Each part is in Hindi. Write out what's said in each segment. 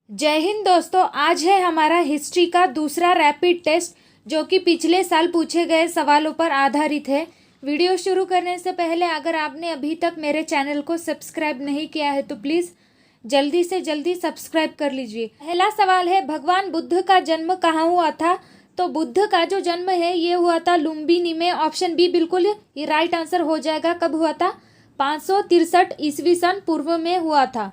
जय हिंद दोस्तों। आज है हमारा हिस्ट्री का दूसरा रैपिड टेस्ट जो कि पिछले साल पूछे गए सवालों पर आधारित है। वीडियो शुरू करने से पहले अगर आपने अभी तक मेरे चैनल को सब्सक्राइब नहीं किया है तो प्लीज़ जल्दी से जल्दी सब्सक्राइब कर लीजिए। पहला सवाल है, भगवान बुद्ध का जन्म कहाँ हुआ था? तो बुद्ध का जो जन्म है ये हुआ था लुम्बिनी में। ऑप्शन बी बिल्कुल ये राइट आंसर हो जाएगा। कब हुआ था? 563 ईस्वी सन पूर्व में हुआ था।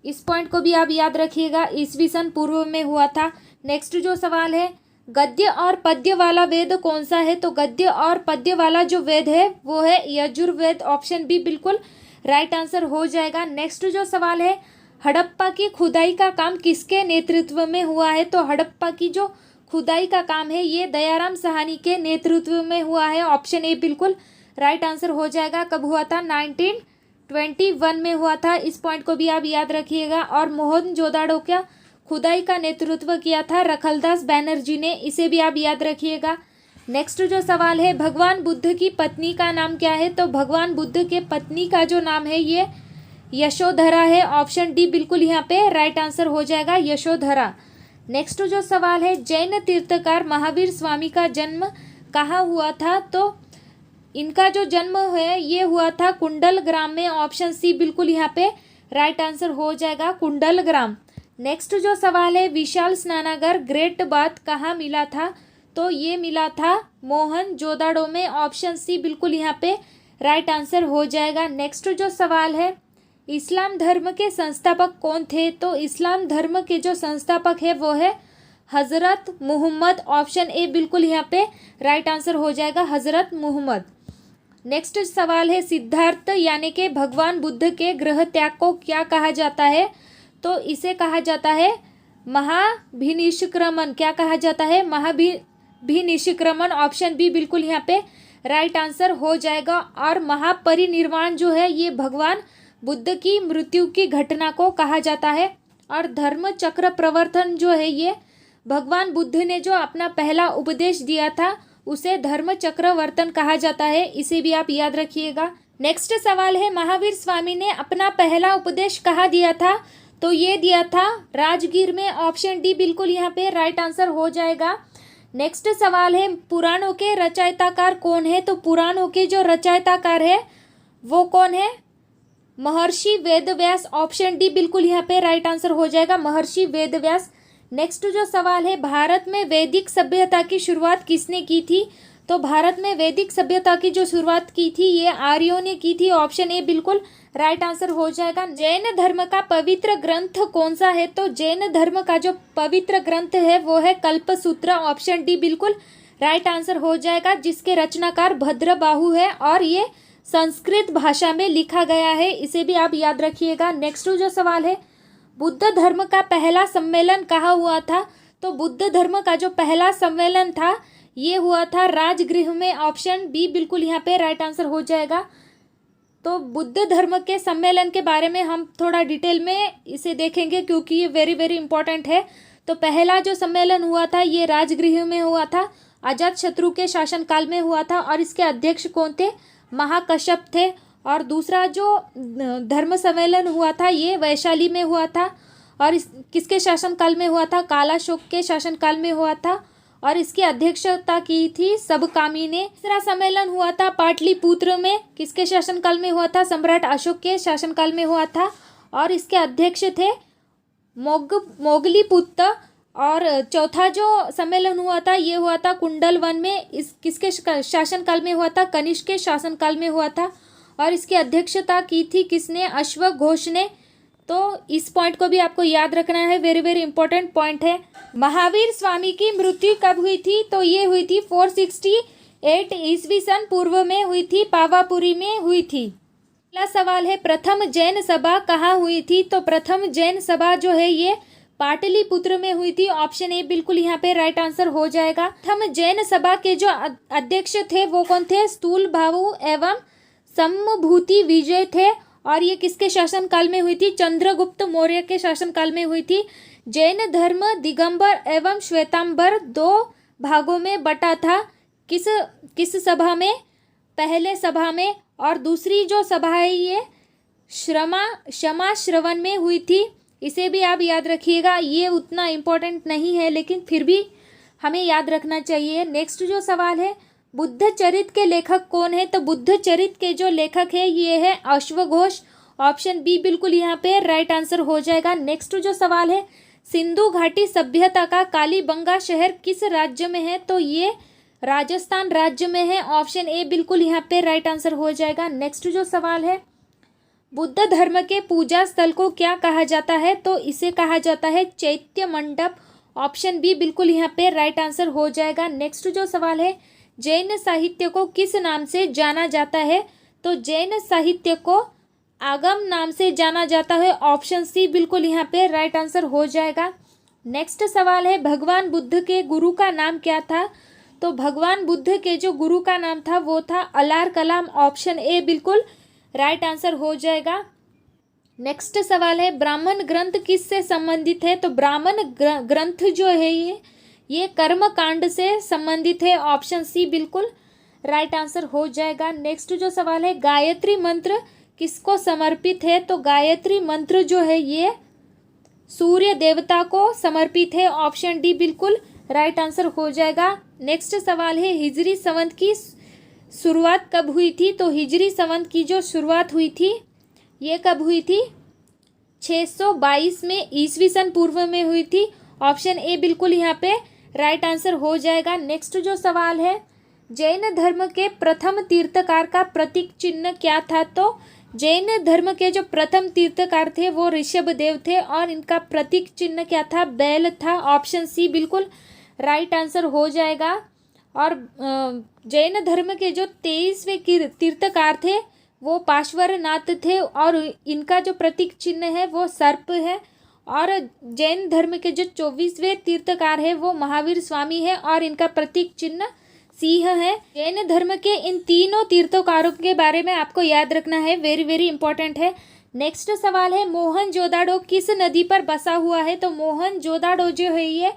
इस पॉइंट को भी आप याद रखिएगा, ईस्वी सन पूर्व में हुआ था। नेक्स्ट जो सवाल है, गद्य और पद्य वाला वेद कौन सा है? तो गद्य और पद्य वाला जो वेद है वो है यजुर्वेद। ऑप्शन बी बिल्कुल राइट आंसर हो जाएगा। नेक्स्ट जो सवाल है, हड़प्पा की खुदाई का काम किसके नेतृत्व में हुआ है? तो हड़प्पा की जो खुदाई का काम है ये दयाराम साहनी के नेतृत्व में हुआ है। ऑप्शन ए बिल्कुल राइट आंसर हो जाएगा। कब हुआ था? 1921 में हुआ था। इस पॉइंट को भी आप याद रखिएगा। और मोहनजोदाड़ो का खुदाई का नेतृत्व किया था रखलदास बैनर्जी ने, इसे भी आप याद रखिएगा। नेक्स्ट जो सवाल है, भगवान बुद्ध की पत्नी का नाम क्या है? तो भगवान बुद्ध के पत्नी का जो नाम है ये यशोधरा है। ऑप्शन डी बिल्कुल यहाँ पे राइट आंसर हो जाएगा, यशोधरा। नेक्स्ट जो सवाल है, जैन तीर्थकार महावीर स्वामी का जन्म कहाँ हुआ था? तो इनका जो जन्म है ये हुआ था कुंडल ग्राम में। ऑप्शन सी बिल्कुल यहाँ पे राइट आंसर हो जाएगा, कुंडल ग्राम। नेक्स्ट जो सवाल है, विशाल स्नानागार ग्रेट बाथ कहाँ मिला था? तो ये मिला था मोहनजोदाड़ो में। ऑप्शन सी बिल्कुल यहाँ पे राइट आंसर हो जाएगा। नेक्स्ट जो सवाल है, इस्लाम धर्म के संस्थापक कौन थे? तो इस्लाम धर्म के जो संस्थापक है वो है हजरत मोहम्मद। ऑप्शन ए बिल्कुल यहाँ पे राइट आंसर हो जाएगा, हजरत मोहम्मद। नेक्स्ट सवाल है, सिद्धार्थ यानी कि भगवान बुद्ध के गृह त्याग को क्या कहा जाता है? तो इसे कहा जाता है महाभिनिष्क्रमण। क्या कहा जाता है? महाभिनिष्क्रमण। ऑप्शन बी बिल्कुल यहाँ पे राइट आंसर हो जाएगा। और महापरिनिर्वाण जो है ये भगवान बुद्ध की मृत्यु की घटना को कहा जाता है। और धर्म चक्र प्रवर्तन जो है ये भगवान बुद्ध ने जो अपना पहला उपदेश दिया था उसे धर्म चक्रवर्तन कहा जाता है, इसे भी आप याद रखिएगा। नेक्स्ट सवाल है, महावीर स्वामी ने अपना पहला उपदेश कहाँ दिया था? तो ये दिया था राजगीर में। ऑप्शन डी बिल्कुल यहाँ पे राइट आंसर हो जाएगा। नेक्स्ट सवाल है, पुराणों के रचयिताकार कौन है? तो पुराणों के जो रचयिताकार है वो कौन है? महर्षि वेदव्यास। ऑप्शन डी बिल्कुल यहाँ पे राइट आंसर हो जाएगा, महर्षि वेदव्यास। नेक्स्ट जो सवाल है, भारत में वैदिक सभ्यता की शुरुआत किसने की थी? तो भारत में वैदिक सभ्यता की जो शुरुआत की थी ये आर्यों ने की थी। ऑप्शन ए बिल्कुल राइट आंसर हो जाएगा। जैन धर्म का पवित्र ग्रंथ कौन सा है? तो जैन धर्म का जो पवित्र ग्रंथ है वो है कल्पसूत्र। ऑप्शन डी बिल्कुल राइट आंसर हो जाएगा, जिसके रचनाकार भद्रबाहु है और ये संस्कृत भाषा में लिखा गया है, इसे भी आप याद रखिएगा। नेक्स्ट जो सवाल है, बुद्ध धर्म का पहला सम्मेलन कहाँ हुआ था? तो बुद्ध धर्म का जो पहला सम्मेलन था ये हुआ था राजगृह में। ऑप्शन बी बिल्कुल यहाँ पे राइट आंसर हो जाएगा। तो बुद्ध धर्म के सम्मेलन के बारे में हम थोड़ा डिटेल में इसे देखेंगे क्योंकि ये वेरी वेरी इंपॉर्टेंट है। तो पहला जो सम्मेलन हुआ था ये राजगृह में हुआ था, अजातशत्रु के शासनकाल में हुआ था और इसके अध्यक्ष कौन थे? महाकश्यप थे। और दूसरा जो धर्म सम्मेलन हुआ था ये वैशाली में हुआ था और इस किसके शासनकाल में हुआ था? कालाशोक के शासनकाल में हुआ था और इसकी अध्यक्षता की थी सबकामी ने। तीसरा सम्मेलन हुआ था पाटलिपुत्र में, किसके शासनकाल में हुआ था? सम्राट अशोक के शासनकाल में हुआ था और इसके अध्यक्ष थे मोगलीपुत्र। और चौथा जो सम्मेलन हुआ था ये हुआ था कुंडल वन में, इस किसके शासनकाल में हुआ था? कनिष्क के शासनकाल में हुआ था और इसकी अध्यक्षता की थी किसने? अश्वघोष ने। तो इस पॉइंट को भी आपको याद रखना है, वेरी वेरी इंपॉर्टेंट पॉइंट है। महावीर स्वामी की मृत्यु कब हुई थी? तो ये हुई थी 468 ईस्वी सन पूर्व में हुई थी, पावापुरी में हुई थी। अगला सवाल है, प्रथम जैन सभा कहाँ हुई थी? तो प्रथम जैन सभा जो है ये पाटलिपुत्र में हुई थी। ऑप्शन ए बिल्कुल यहाँ पे राइट आंसर हो जाएगा। प्रथम जैन सभा के जो अध्यक्ष थे वो कौन थे? स्थूल भाऊ एवं सम्भूति विजय थे और ये किसके शासनकाल में हुई थी? चंद्रगुप्त मौर्य के शासनकाल में हुई थी। जैन धर्म दिगंबर एवं श्वेतांबर दो भागों में बटा था। किस सभा में? पहले सभा में। और दूसरी जो सभा है ये क्षमा श्रवण में हुई थी। इसे भी आप याद रखिएगा। ये उतना इम्पोर्टेंट नहीं है लेकिन फिर भी हमें याद रखना चाहिए। नेक्स्ट जो सवाल है, बुद्ध चरित के लेखक कौन है? तो बुद्ध चरित के जो लेखक है ये है अश्वघोष। ऑप्शन बी बिल्कुल यहाँ पे राइट आंसर हो जाएगा। नेक्स्ट जो सवाल है, सिंधु घाटी सभ्यता का कालीबंगा शहर किस राज्य में है? तो ये राजस्थान राज्य में है। ऑप्शन ए बिल्कुल यहाँ पे राइट आंसर हो जाएगा। नेक्स्ट जो सवाल है, बुद्ध धर्म के पूजा स्थल को क्या कहा जाता है? तो इसे कहा जाता है चैत्य मंडप। ऑप्शन बी बिल्कुल यहाँ पे राइट आंसर हो जाएगा। नेक्स्ट जो सवाल है, जैन साहित्य को किस नाम से जाना जाता है? तो जैन साहित्य को आगम नाम से जाना जाता है। ऑप्शन सी बिल्कुल यहाँ पे राइट आंसर हो जाएगा। नेक्स्ट सवाल है, भगवान बुद्ध के गुरु का नाम क्या था? तो भगवान बुद्ध के जो गुरु का नाम था वो था अलार कलाम। ऑप्शन ए बिल्कुल राइट आंसर हो जाएगा। नेक्स्ट सवाल है, ब्राह्मण ग्रंथ किससे संबंधित है? तो ब्राह्मण ग्रंथ जो है ये कर्म कांड से संबंधित है। ऑप्शन सी बिल्कुल राइट आंसर हो जाएगा। नेक्स्ट जो सवाल है, गायत्री मंत्र किसको समर्पित है? तो गायत्री मंत्र जो है ये सूर्य देवता को समर्पित है। ऑप्शन डी बिल्कुल राइट आंसर हो जाएगा। नेक्स्ट सवाल है, हिजरी संवत की शुरुआत कब हुई थी? तो हिजरी संवत की जो शुरुआत हुई थी ये कब हुई थी? 622 में ईसवी सन पूर्व में हुई थी। ऑप्शन ए बिल्कुल यहाँ पे राइट आंसर हो जाएगा। नेक्स्ट जो सवाल है, जैन धर्म के प्रथम तीर्थकार का प्रतीक चिन्ह क्या था? तो जैन धर्म के जो प्रथम तीर्थकार थे वो ऋषभ देव थे और इनका प्रतीक चिन्ह क्या था? बैल था। ऑप्शन सी बिल्कुल राइट आंसर हो जाएगा। और जैन धर्म के जो 23वें तीर्थकार थे वो पार्श्वनाथ थे और इनका जो प्रतीक चिन्ह है वो सर्प है। और जैन धर्म के जो 24वें तीर्थकार है वो महावीर स्वामी है और इनका प्रतीक चिन्ह सिंह है। जैन धर्म के इन तीनों तीर्थकारों के बारे में आपको याद रखना है, वेरी वेरी इंपॉर्टेंट है। नेक्स्ट सवाल है, मोहनजोदाड़ो किस नदी पर बसा हुआ है? तो मोहनजोदाड़ो जो है ये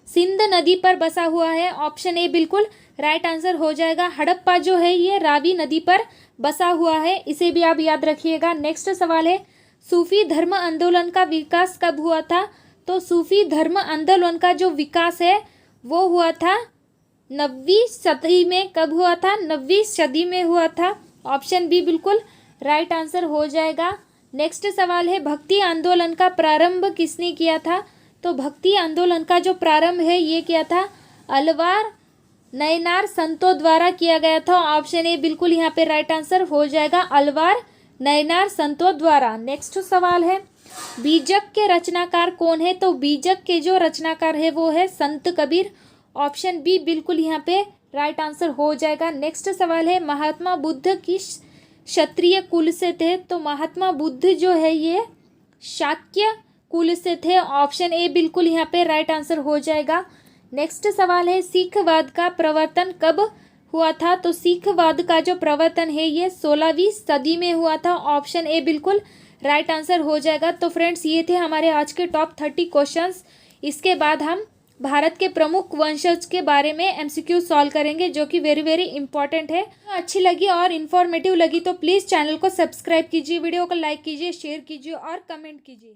सिंध नदी पर बसा हुआ है। ऑप्शन ए बिल्कुल राइट आंसर हो जाएगा। हड़प्पा जो है ये रावी नदी पर बसा हुआ है, इसे भी आप याद रखिएगा। नेक्स्ट सवाल है, सूफी धर्म आंदोलन का विकास कब हुआ था? तो सूफी धर्म आंदोलन का जो विकास है वो हुआ था 9वीं सदी में। कब हुआ था? 9वीं सदी में हुआ था। ऑप्शन बी बिल्कुल राइट आंसर हो जाएगा। नेक्स्ट सवाल है, भक्ति आंदोलन का प्रारंभ किसने किया था? तो भक्ति आंदोलन का जो प्रारंभ है ये किया था अलवार नयनार संतों द्वारा किया गया था। ऑप्शन ए बिल्कुल यहाँ पे राइट आंसर हो जाएगा, अलवार नयनार संतों द्वारा। नेक्स्ट सवाल है, बीजक के रचनाकार कौन है? तो बीजक के जो रचनाकार है वो है संत कबीर। ऑप्शन बी बिल्कुल यहाँ पे राइट आंसर हो जाएगा। नेक्स्ट सवाल है, महात्मा बुद्ध किस क्षत्रिय कुल से थे? तो महात्मा बुद्ध जो है ये शाक्य कुल से थे। ऑप्शन ए बिल्कुल यहाँ पे राइट आंसर हो जाएगा। नेक्स्ट सवाल है, सिखवाद का प्रवर्तन कब हुआ था? तो सिखवाद का जो प्रवर्तन है ये 16वीं सदी में हुआ था। ऑप्शन ए बिल्कुल राइट आंसर हो जाएगा। तो फ्रेंड्स ये थे हमारे आज के टॉप 30 क्वेश्चंस। इसके बाद हम भारत के प्रमुख वंशज के बारे में एमसीक्यू सॉल्व करेंगे जो कि वेरी वेरी इंपॉर्टेंट है। अच्छी लगी और इन्फॉर्मेटिव लगी तो प्लीज़ चैनल को सब्सक्राइब कीजिए, वीडियो को लाइक कीजिए, शेयर कीजिए और कमेंट कीजिए।